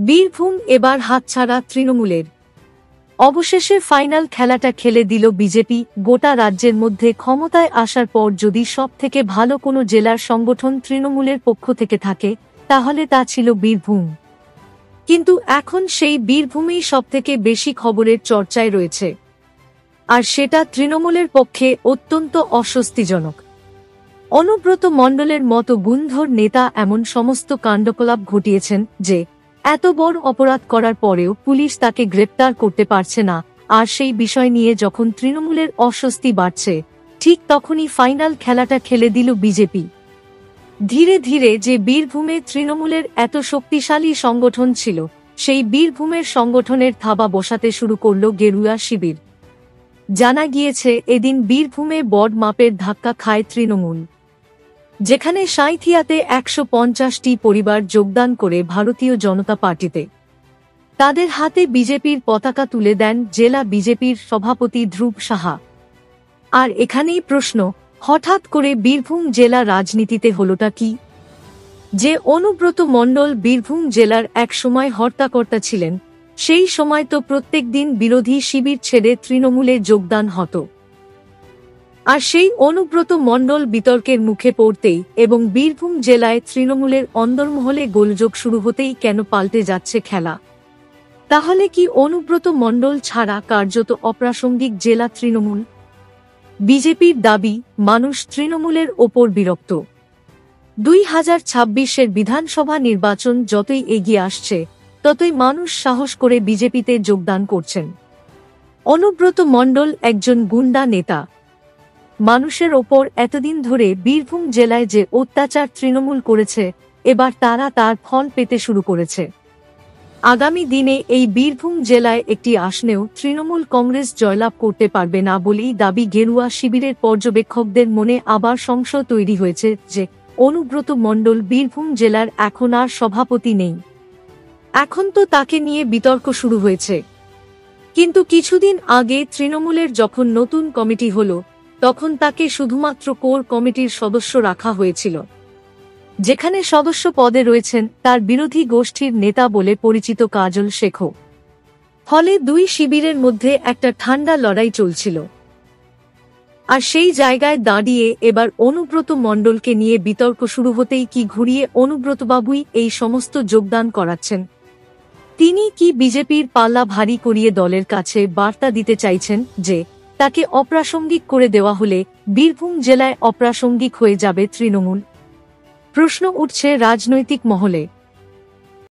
বীরভূম এবার হাতছাড়া তৃণমূলের। অবশেষে ফাইনাল খেলাটা খেলে দিল বিজেপি। গোটা রাজ্যের মধ্যে ক্ষমতায় আসার পর যদি সবথেকে ভালো কোনো জেলার সংগঠন তৃণমূলের পক্ষ থেকে থাকে তাহলে তা ছিল বীরভূম। কিন্তু এখন সেই বীরভূমেই সবথেকে বেশি খবরের চর্চায় রয়েছে, আর সেটা তৃণমূলের পক্ষে অত্যন্ত অস্বস্তিজনক। অনুব্রত মণ্ডলের মতো গুণধর নেতা এমন সমস্ত কাণ্ডকলাপ ঘটিয়েছেন যে এত বড় অপরাধ করার পরেও পুলিশ তাকে গ্রেপ্তার করতে পারছে না। আর সেই বিষয় নিয়ে যখন তৃণমূলের অস্বস্তি বাড়ছে, ঠিক তখনই ফাইনাল খেলাটা খেলে দিল বিজেপি। ধীরে ধীরে যে বীরভূমে তৃণমূলের এত শক্তিশালী সংগঠন ছিল, সেই বীরভূমের সংগঠনের থাবা বসাতে শুরু করল গেরুয়া শিবির। জানা গিয়েছে এদিন বীরভূমে বড় মাপের ধাক্কা খায় তৃণমূল, যেখানে সাঁইথিয়াতে ১৫০টি পরিবার যোগদান করে ভারতীয় জনতা পার্টিতে। তাদের হাতে বিজেপির পতাকা তুলে দেন জেলা বিজেপির সভাপতি ধ্রুব সাহা। আর এখানেই প্রশ্ন, হঠাৎ করে বীরভূম জেলা রাজনীতিতে হলোটা কি? যে অনুব্রত মণ্ডল বীরভূম জেলার এক সময় হর্তাকর্তা ছিলেন, সেই সময় তো প্রত্যেক দিন বিরোধী শিবির ছেড়ে তৃণমূলে যোগদান হতো। আর সেই অনুব্রত মণ্ডল বিতর্কের মুখে পড়তেই এবং বীরভূম জেলায় তৃণমূলের অন্দরমহলে গোলযোগ শুরু হতেই কেন পাল্টে যাচ্ছে খেলা? তাহলে কি অনুব্রত মণ্ডল ছাড়া কার্যত অপ্রাসঙ্গিক জেলা তৃণমূল? বিজেপির দাবি, মানুষ তৃণমূলের ওপর বিরক্ত। ২০২৬-এর বিধানসভা নির্বাচন যতই এগিয়ে আসছে ততই মানুষ সাহস করে বিজেপিতে যোগদান করছেন। অনুব্রত মণ্ডল একজন গুন্ডা নেতা। মানুষের ওপর এতদিন ধরে বীরভূম জেলায় যে অত্যাচার তৃণমূল করেছে, এবার তারা তার ফল পেতে শুরু করেছে। আগামী দিনে এই বীরভূম জেলায় একটি আসনেও তৃণমূল কংগ্রেস জয়লাভ করতে পারবে না বলেই দাবি গেরুয়া শিবিরের পর্যবেক্ষকদের মনে আবার সংশয় তৈরি হয়েছে যে অনুব্রত মণ্ডল বীরভূম জেলার এখন আর সভাপতি নেই। এখন তো তাকে নিয়ে বিতর্ক শুরু হয়েছে। কিন্তু কিছুদিন আগে তৃণমূলের যখন নতুন কমিটি হলো, তখন তাকে শুধুমাত্র কোর কমিটির সদস্য রাখা হয়েছিল, যেখানে সদস্য পদে রয়েছেন তার বিরোধী গোষ্ঠীর নেতা বলে পরিচিত কাজল শেখও। ফলে দুই শিবিরের মধ্যে একটা ঠান্ডা লড়াই চলছিল। আর সেই জায়গায় দাঁড়িয়ে এবার অনুব্রত মণ্ডলকে নিয়ে বিতর্ক শুরু হতেই কি ঘুরিয়ে অনুব্রতবাবুই এই সমস্ত যোগদান করাচ্ছেন? তিনি কি বিজেপির পাল্লা ভারী করিয়ে দলের কাছে বার্তা দিতে চাইছেন যে তাকে অপ্রাসঙ্গিক করে দেওয়া হলে বীরভূম জেলায় অপ্রাসঙ্গিক হয়ে যাবে তৃণমূল? প্রশ্ন উঠছে রাজনৈতিক মহলে।